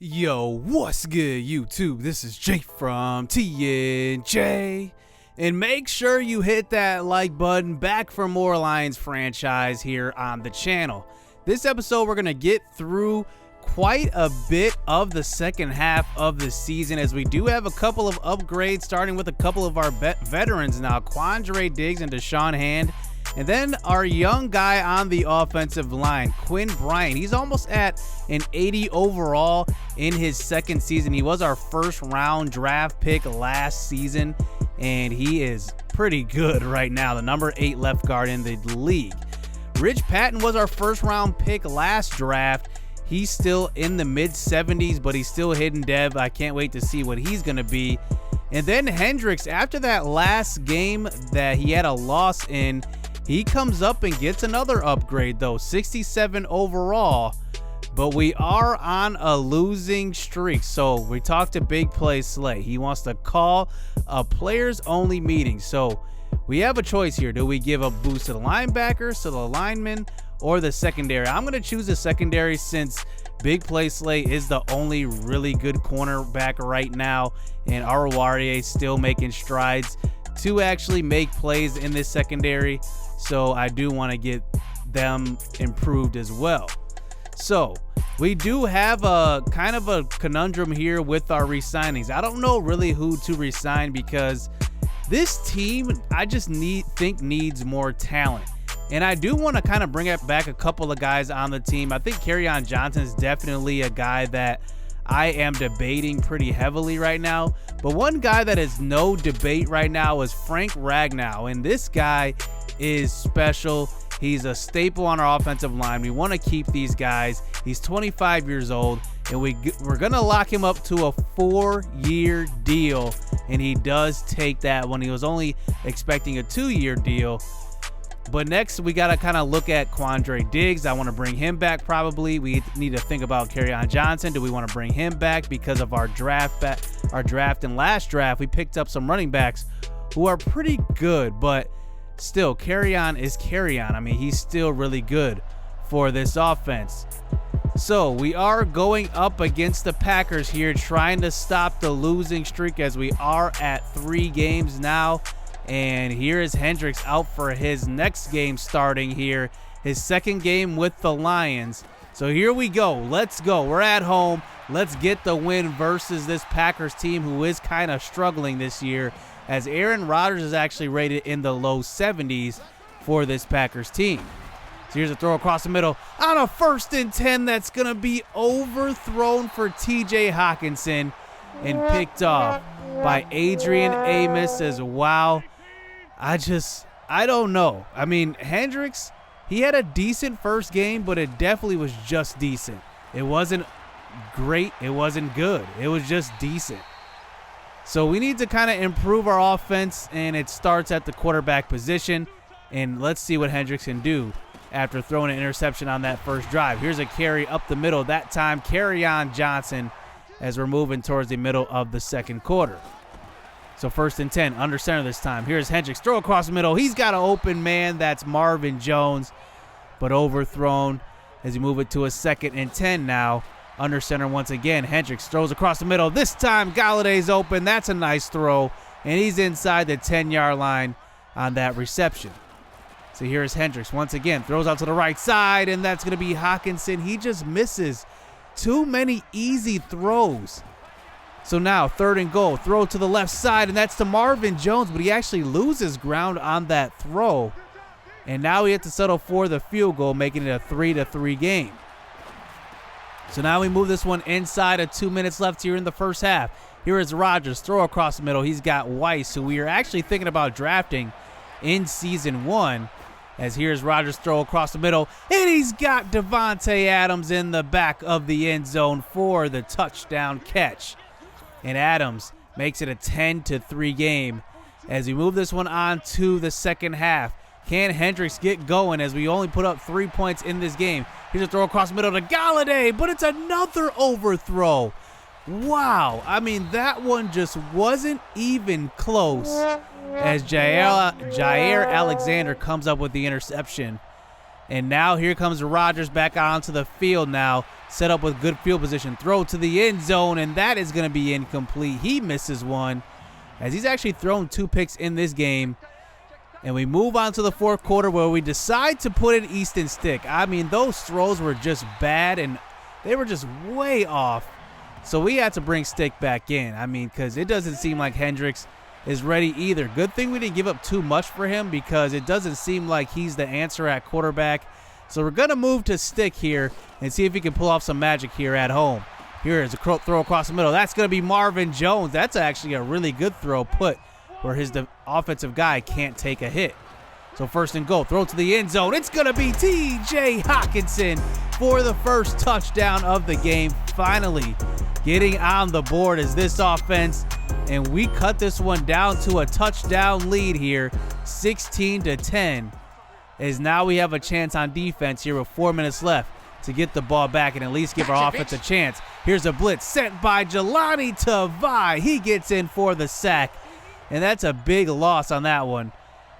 Yo, what's good, YouTube? This is Jay from TNJ. And make sure you hit that like button. Back for more Lions franchise here on the channel. This episode, we're going to get through quite a bit of the second half of the season, as we do have a couple of upgrades, starting with a couple of our veterans now, Quandre Diggs and Deshaun Hand. And then our young guy on the offensive line, Quinn Bryant. He's almost at an 80 overall in his second season. He was our first round draft pick last season, and he is pretty good right now, the number 8 left guard in the league. Rich Patton was our first round pick last draft. He's still in the mid 70s, but he's still hidden dev. I can't wait to see what he's going to be. And then Hendricks, after that last game that he had a loss in, he comes up and gets another upgrade though, 67 overall, but we are on a losing streak. So we talked to Big Play Slay. He wants to call a players only meeting. So we have a choice here. Do we give a boost to the linebackers, to the linemen, or the secondary? I'm going to choose the secondary since Big Play Slay is the only really good cornerback right now, and Oruwariye is still making strides to actually make plays in this secondary. So I do want to get them improved as well. So we do have a kind of a conundrum here with our re-signings. I don't know really who to re-sign because this team, I just think needs more talent. And I do want to kind of bring back a couple of guys on the team. I think Kerryon Johnson is definitely a guy that I am debating pretty heavily right now. But one guy that is no debate right now is Frank Ragnow. And this guy is special. He's a staple on our offensive line. We want to keep these guys. He's 25 years old, and we're going to lock him up to a 4-year deal. And he does take that when he was only expecting a 2-year deal. But next, we got to kind of look at Quandre Diggs. I want to bring him back probably. We need to think about Kerryon Johnson. Do we want to bring him back because of our draft and last draft? We picked up some running backs who are pretty good, but still, Kerryon is Kerryon. I mean, he's still really good for this offense. So we are going up against the Packers here, trying to stop the losing streak, as we are at 3 games now. And here is Hendricks out for his next game starting here, his second game with the Lions. So here we go. Let's go. We're at home. Let's get the win versus this Packers team who is kind of struggling this year, as Aaron Rodgers is actually rated in the low 70s for this Packers team. So here's a throw across the middle on a 1st and 10 that's going to be overthrown for TJ Hockenson and picked off by Adrian Amos as wow. I don't know. I mean, Hendricks, he had a decent first game, but it definitely was just decent. It wasn't great. It wasn't good. It was just decent. So we need to kind of improve our offense, and it starts at the quarterback position. And let's see what Hendricks can do after throwing an interception on that first drive. Here's a carry up the middle. That time, Kerryon Johnson, as we're moving towards the middle of the second quarter. So 1st and 10, under center this time. Here's Hendricks, throw across the middle. He's got an open man. That's Marvin Jones, but overthrown as we move it to a 2nd and 10 now. Under center once again. Hendricks throws across the middle. This time, Galladay's open. That's a nice throw, and he's inside the 10-yard line on that reception. So here's Hendricks once again. Throws out to the right side, and that's going to be Hockenson. He just misses too many easy throws. So now 3rd and goal. Throw to the left side, and that's to Marvin Jones, but he actually loses ground on that throw. And now we have to settle for the field goal, making it a 3-3 game. So now we move this one inside of 2 minutes left here in the first half. Here is Rodgers, throw across the middle. He's got Weiss, who we are actually thinking about drafting in season 1. As here's Rodgers, throw across the middle, and he's got Devontae Adams in the back of the end zone for the touchdown catch. And Adams makes it a 10-3 game as we move this one on to the second half. Can Hendricks get going as we only put up 3 points in this game? Here's a throw across the middle to Galladay, but it's another overthrow. Wow. I mean, that one just wasn't even close as Jair Alexander comes up with the interception. And now here comes Rodgers back onto the field now. Set up with good field position. Throw to the end zone, and that is going to be incomplete. He misses one, as he's actually thrown 2 picks in this game. And we move on to the fourth quarter where we decide to put in Easton Stick. I mean, those throws were just bad, and they were just way off. So we had to bring Stick back in. I mean, because it doesn't seem like Hendricks is ready either. Good thing we didn't give up too much for him, because it doesn't seem like he's the answer at quarterback. So we're going to move to Stick here and see if he can pull off some magic here at home. Here is a throw across the middle. That's going to be Marvin Jones. That's actually a really good throw put where his offensive guy can't take a hit. So first and goal, throw to the end zone. It's going to be T.J. Hockenson for the first touchdown of the game. Finally getting on the board as this offense, and we cut this one down to a touchdown lead here, 16-10. As now we have a chance on defense here with 4 minutes left to get the ball back and at least give our offense a chance. Here's a blitz sent by Jelani Tavai. He gets in for the sack, and that's a big loss on that one.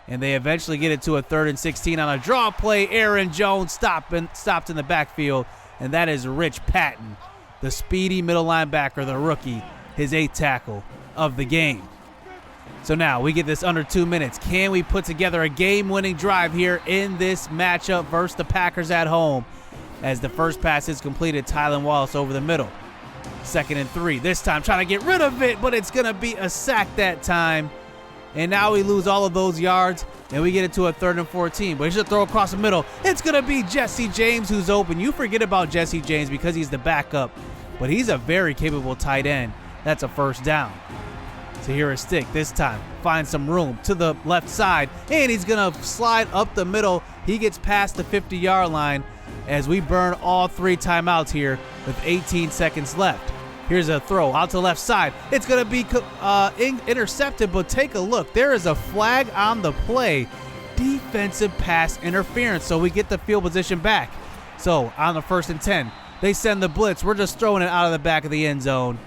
And they eventually get it to a 3rd and 16 on a draw play. Aaron Jones stopped in the backfield, and that is Rich Patton, the speedy middle linebacker, the rookie, his 8th tackle of the game. So now we get this under 2 minutes. Can we put together a game-winning drive here in this matchup versus the Packers at home? As the first pass is completed, Tylan Wallace over the middle. 2nd and 3. This time trying to get rid of it, but it's going to be a sack that time. And now we lose all of those yards, and we get it to a 3rd and 14. But he's going to throw across the middle. It's going to be Jesse James who's open. You forget about Jesse James because he's the backup, but he's a very capable tight end. That's a first down. So here is Stick this time. Finds some room to the left side, and he's going to slide up the middle. He gets past the 50-yard line as we burn all 3 timeouts here with 18 seconds left. Here's a throw out to the left side. It's going to be intercepted, but take a look. There is a flag on the play. Defensive pass interference, so we get the field position back. So on the 1st and 10, they send the blitz. We're just throwing it out of the back of the end zone.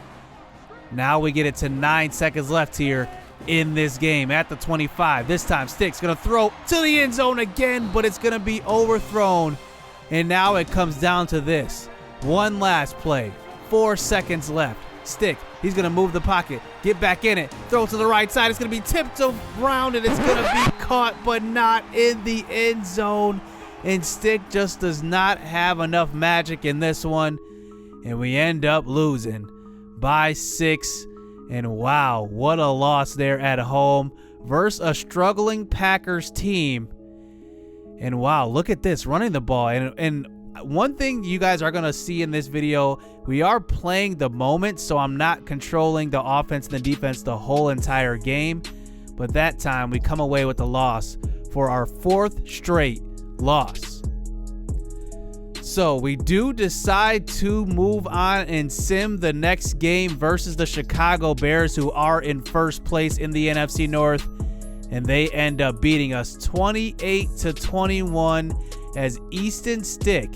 Now we get it to 9 seconds left here in this game at the 25. This time Stick's going to throw to the end zone again, but it's going to be overthrown. And now it comes down to this. One last play. 4 seconds left. Stick, he's going to move the pocket, get back in it, throw to the right side. It's going to be tipped around, and it's going to be caught, but not in the end zone. And Stick just does not have enough magic in this one, and we end up losing by 6. And wow, what a loss there at home versus a struggling Packers team. And wow, look at this, running the ball. And one thing you guys are going to see in this video, we are playing the moment, so I'm not controlling the offense and the defense the whole entire game. But that time, we come away with the loss for our 4th straight loss. So we do decide to move on and sim the next game versus the Chicago Bears, who are in first place in the NFC North. And they end up beating us 28-21 as Easton Stick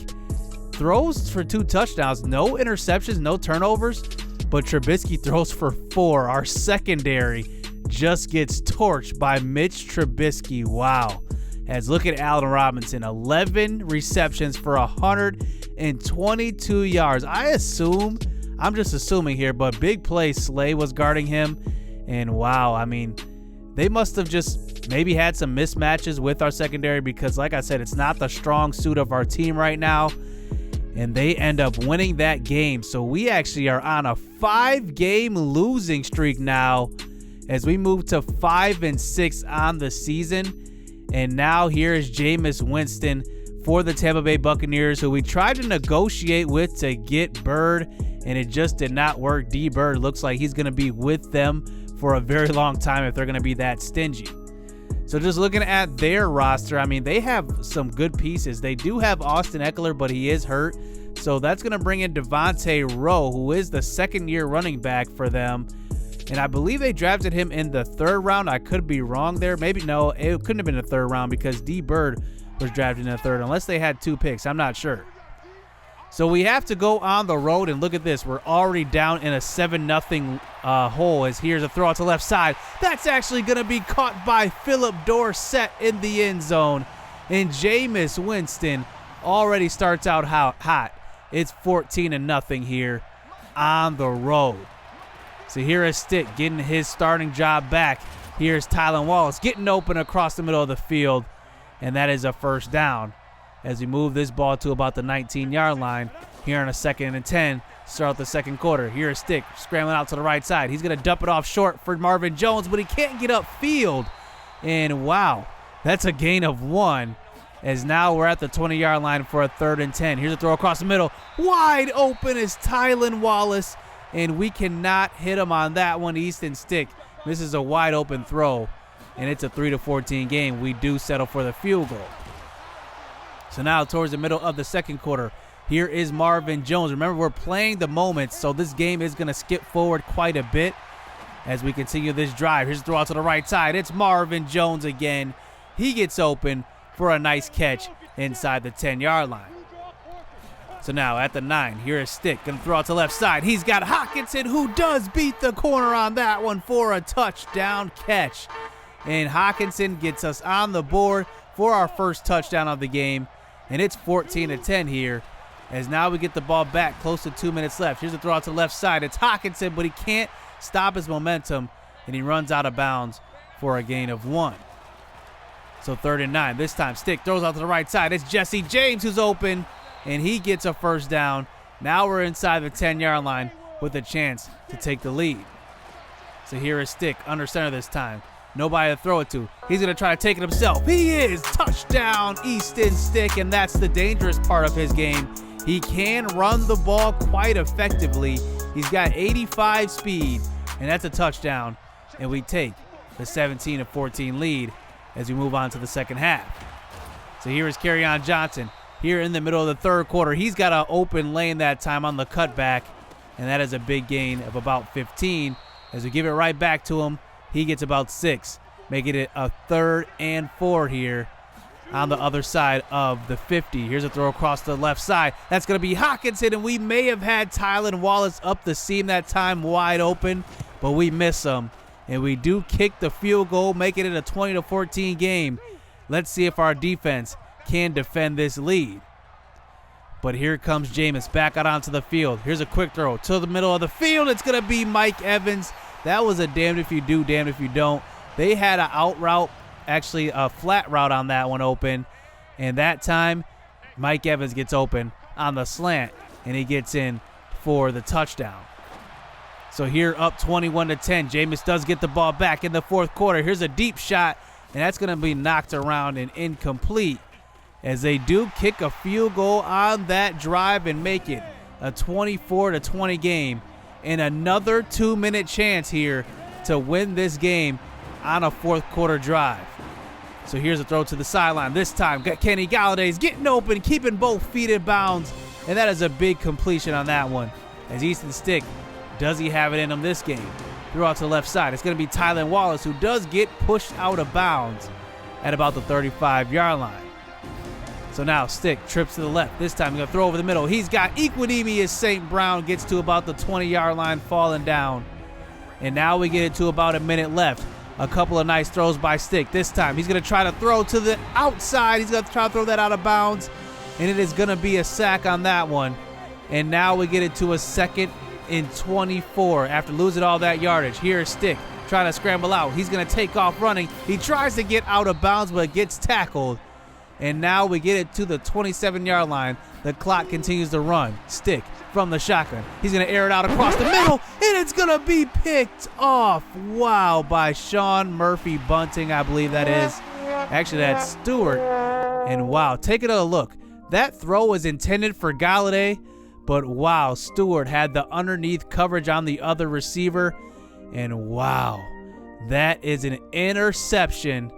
throws for 2 touchdowns, no interceptions, no turnovers, but Trubisky throws for 4. Our secondary just gets torched by Mitch Trubisky. Wow. As look at Allen Robinson, 11 receptions for 122 yards. I'm just assuming here, but big play Slay was guarding him. And wow, I mean, they must have just maybe had some mismatches with our secondary because, like I said, it's not the strong suit of our team right now. And they end up winning that game. So we actually are on a 5-game losing streak now as we move to 5-6 on the season. And now here is Jameis Winston for the Tampa Bay Buccaneers, who we tried to negotiate with to get Bird, and it just did not work. D. Bird looks like he's going to be with them for a very long time if they're going to be that stingy. So just looking at their roster, I mean, they have some good pieces. They do have Austin Eckler, but he is hurt. So that's going to bring in Devontae Rowe, who is the second-year running back for them. And I believe they drafted him in the 3rd round. I could be wrong there. Maybe no, it couldn't have been the 3rd round because D. Bird was drafted in the 3rd, unless they had 2 picks. I'm not sure. So we have to go on the road, and look at this. We're already down in a 7-0 hole as here's a throw out to left side. That's actually going to be caught by Philip Dorsett in the end zone. And Jameis Winston already starts out hot. It's 14-0 here on the road. So here is Stick getting his starting job back. Here's Tylan Wallace getting open across the middle of the field, and that is a first down as we move this ball to about the 19-yard line here on a 2nd and 10. Start the second quarter. Here is Stick scrambling out to the right side. He's going to dump it off short for Marvin Jones, but he can't get upfield. And wow, that's a gain of 1, as now we're at the 20-yard line for a 3rd and 10. Here's a throw across the middle. Wide open is Tylan Wallace, and we cannot hit him on that one. Easton Stick, this is a wide open throw, and it's a 3-14 game. We do settle for the field goal. So now towards the middle of the second quarter, here is Marvin Jones. Remember, we're playing the moments, so this game is going to skip forward quite a bit as we continue this drive. Here's a throw out to the right side. It's Marvin Jones again. He gets open for a nice catch inside the 10-yard line. So now at the 9, here is Stick. Going to throw out to the left side. He's got Hockenson, who does beat the corner on that one for a touchdown catch. And Hockenson gets us on the board for our first touchdown of the game. And it's 14-10 here, as now we get the ball back close to 2 minutes left. Here's a throw out to the left side. It's Hockenson, but he can't stop his momentum, and he runs out of bounds for a gain of 1. So 3rd and 9. This time Stick throws out to the right side. It's Jesse James who's open, and he gets a first down. Now we're inside the 10-yard line with a chance to take the lead. So here is Stick under center this time. Nobody to throw it to. He's going to try to take it himself. He is. Touchdown, Easton Stick, and that's the dangerous part of his game. He can run the ball quite effectively. He's got 85 speed, and that's a touchdown. And we take the 17-14 lead as we move on to the second half. So here is Kerryon Johnson here in the middle of the third quarter. He's got an open lane that time on the cutback, and that is a big gain of about 15. As we give it right back to him, he gets about 6, making it a 3rd and 4 here on the other side of the 50. Here's a throw across the left side. That's going to be Hockenson, and we may have had Tylan Wallace up the seam that time wide open, but we miss him. And we do kick the field goal, making it a 20-14 game. Let's see if our defense can defend this lead. But here comes Jameis back out onto the field. Here's a quick throw to the middle of the field. It's going to be Mike Evans. That was a damned if you do, damned if you don't. They had an out route, actually a flat route on that one open. And that time, Mike Evans gets open on the slant, and he gets in for the touchdown. So here up 21-10. Jameis does get the ball back in the fourth quarter. Here's a deep shot, and that's going to be knocked around and incomplete, as they do kick a field goal on that drive and make it a 24-20 game. And another 2-minute chance here to win this game on a fourth quarter drive. So here's a throw to the sideline. This time, Kenny Galladay's getting open, keeping both feet in bounds, and that is a big completion on that one. As Easton Stick, does he have it in him this game? Throw out to the left side. It's going to be Tylan Wallace, who does get pushed out of bounds at about the 35-yard line. So now Stick trips to the left. This time he's going to throw over the middle. He's got Equinemi as St. Brown gets to about the 20-yard line, falling down. And now we get it to about a minute left. A couple of nice throws by Stick. This time he's going to try to throw to the outside. He's going to try to throw that out of bounds. And it is going to be a sack on that one. And now we get it to a 2nd and 24 after losing all that yardage. Here's Stick trying to scramble out. He's going to take off running. He tries to get out of bounds, but gets tackled. And now we get it to the 27-yard line. The clock continues to run. Stick from the shotgun. He's going to air it out across the middle, and it's going to be picked off. Wow, by Sean Murphy Bunting, I believe that is. Actually, that's Stewart. And wow, take a look. That throw was intended for Galladay, but wow, Stewart had the underneath coverage on the other receiver. And wow, that is an interception.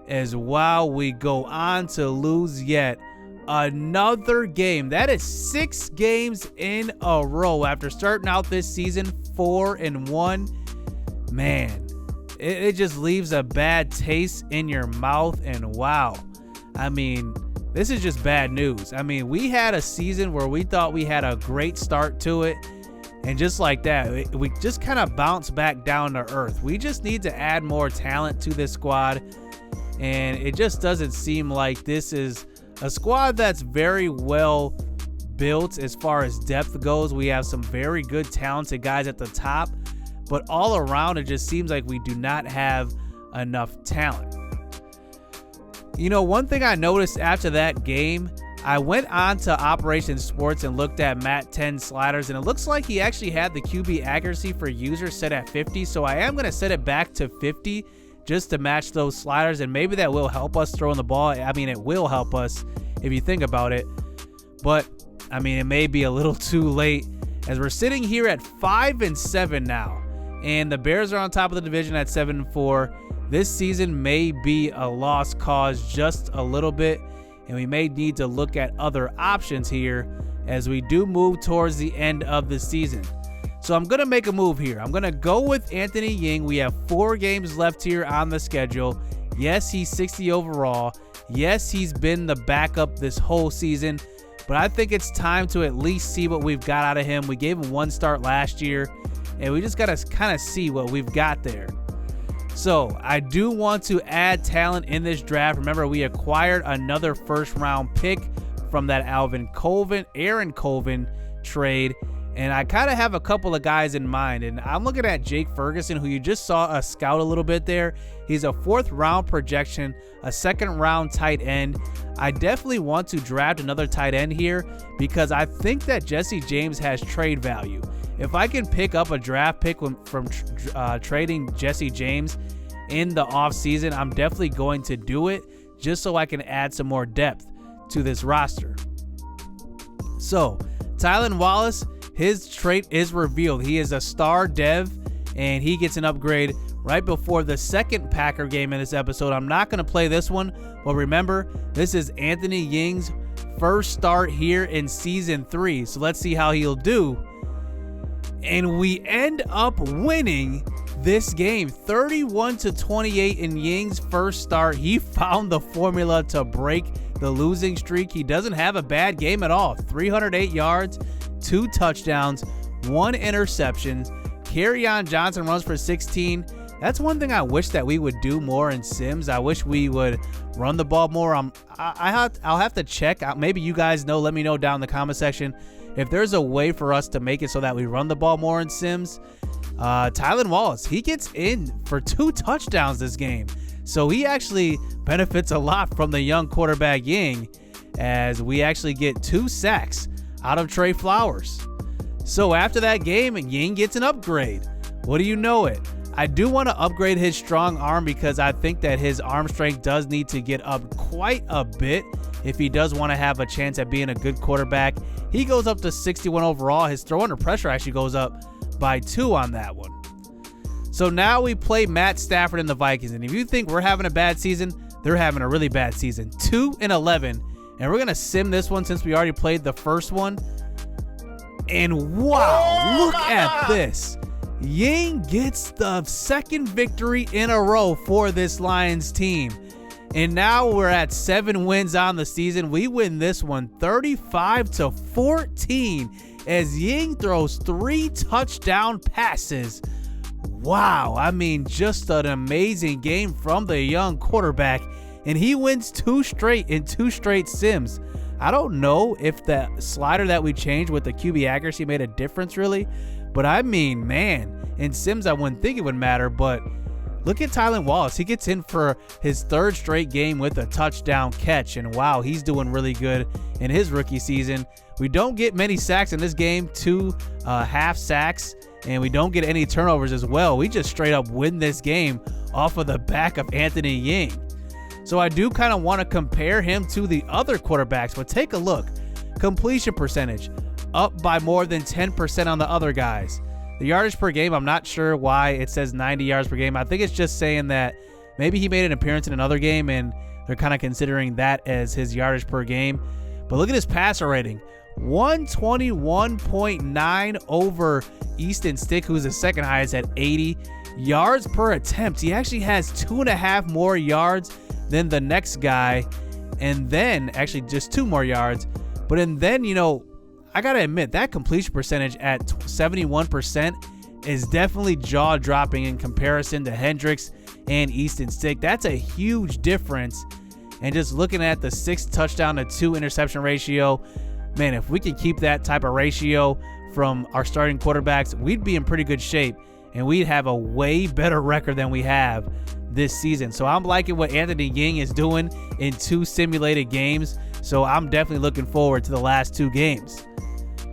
As wow, we go on to lose yet another game. That is 6 games in a row after starting out this season 4-1. Man, it just leaves a bad taste in your mouth. And wow, I mean, this is just bad news. I mean, we had a season where we thought we had a great start to it, and just like that, we just kind of bounced back down to earth. We just need to add more talent to this squad. and it just doesn't seem like this is a squad that's very well built as far as depth goes. We have some very good talented guys at the top, but all around it just seems like we do not have enough talent. You know, one thing I noticed after that game, I went on to Operation Sports and looked at Matt 10 sliders, and it looks like he actually had the QB accuracy for users set at 50, so I am going to set it back to 50 just to match those sliders, and maybe that will help us throwing the ball. I mean, it will help us if you think about it, but I mean, it may be a little too late as we're sitting here at 5-7 now, and the Bears are on top of the division at 7-4. This season may be a lost cause just a little bit, and we may need to look at other options here as we do move towards the end of the season. So I'm going to make a move here. I'm going to go with Anthony Ying. We have 4 games left here on the schedule. Yes, he's 60 overall. Yes, he's been the backup this whole season, but I think it's time to at least see what we've got out of him. We gave him 1 start last year, and we just got to kind of see what we've got there. So I do want to add talent in this draft. Remember, we acquired another first-round pick from that Aaron Colvin trade, and I kind of have a couple of guys in mind. And I'm looking at Jake Ferguson, who you just saw us scout a little bit there. He's a 4th-round projection, a 2nd-round tight end. I definitely want to draft another tight end here because I think that Jesse James has trade value. If I can pick up a draft pick from trading Jesse James in the offseason, I'm definitely going to do it just so I can add some more depth to this roster. So, Tylan Wallace, his trait is revealed. He is a star dev, and he gets an upgrade right before the second Packer game in this episode. I'm not going to play this one, but remember, this is Anthony Ying's first start here in Season 3. So let's see how he'll do. And we end up winning this game 31-28 in Ying's first start. He found the formula to break the losing streak. He doesn't have a bad game at all. 308 yards, 2 touchdowns, 1 interception. Kerryon Johnson runs for 16. That's one thing I wish that we would do more in Sims. I wish we would run the ball more. I'll have to check out. Maybe you guys know. Let me know down in the comment section if there's a way for us to make it so that we run the ball more in Sims. Tylan Wallace, he gets in for 2 touchdowns this game. So he actually benefits a lot from the young quarterback Ying, as we actually get 2 sacks out of Trey Flowers. So after that game, Ying gets an upgrade. What do you know it? I do want to upgrade his strong arm because I think that his arm strength does need to get up quite a bit if he does want to have a chance at being a good quarterback. He goes up to 61 overall. His throw under pressure actually goes up by 2 on that one. So now we play Matt Stafford and the Vikings. And if you think we're having a bad season, they're having a really bad season. 2-11. And we're going to sim this one since we already played the first one. And wow, look at this. Ying gets the 2nd victory in a row for this Lions team. And now we're at 7 wins on the season. We win this one 35-14 as Ying throws 3 touchdown passes. Wow, I mean, just an amazing game from the young quarterback. And he wins 2 straight in 2 straight sims. I don't know if the slider that we changed with the QB accuracy made a difference really. But I mean, man, in Sims I wouldn't think it would matter, but look at Tylan Wallace. He gets in for his 3rd straight game with a touchdown catch, and wow, he's doing really good in his rookie season. We don't get many sacks in this game, 2 half sacks, and we don't get any turnovers as well. We just straight up win this game off of the back of Anthony Ying. So I do kind of want to compare him to the other quarterbacks, but take a look. Completion percentage, up by more than 10% on the other guys. The yardage per game, I'm not sure why it says 90 yards per game. I think it's just saying that maybe he made an appearance in another game and they're kind of considering that as his yardage per game. But look at his passer rating. 121.9 over Easton Stick, who's the 2nd highest at 80. Yards per attempt, he actually has 2.5 more yards than the next guy. And then, actually just 2 more yards. But and then, you know, I got to admit, that completion percentage at 71% is definitely jaw-dropping in comparison to Hendricks and Easton Stick. That's a huge difference. And just looking at the 6 touchdown to 2 interception ratio, man, if we could keep that type of ratio from our starting quarterbacks, we'd be in pretty good shape, and we'd have a way better record than we have this season. So I'm liking what Anthony Ying is doing in 2 simulated games. So I'm definitely looking forward to the last 2 games.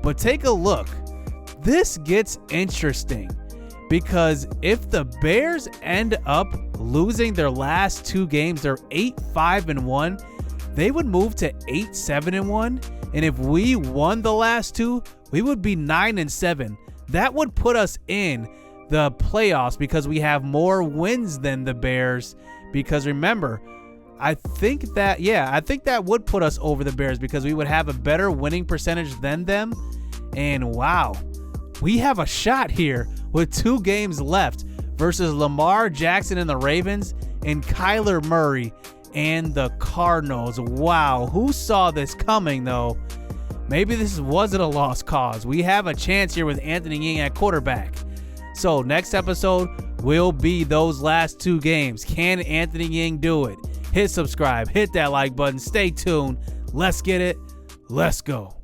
But take a look. This gets interesting because if the Bears end up losing their last 2 games, they're 8-5-1, they would move to 8-7-1. And if we won the last 2, we would be 9-7. That would put us in the playoffs because we have more wins than the Bears. Because remember, I think that would put us over the Bears because we would have a better winning percentage than them. And wow, we have a shot here with 2 games left versus Lamar Jackson and the Ravens and Kyler Murray and the Cardinals. Wow, who saw this coming though? Maybe this wasn't a lost cause. We have a chance here with Anthony Ying at quarterback. So next episode will be those last 2 games. Can Anthony Ying do it? Hit subscribe, hit that like button, stay tuned. Let's get it. Let's go.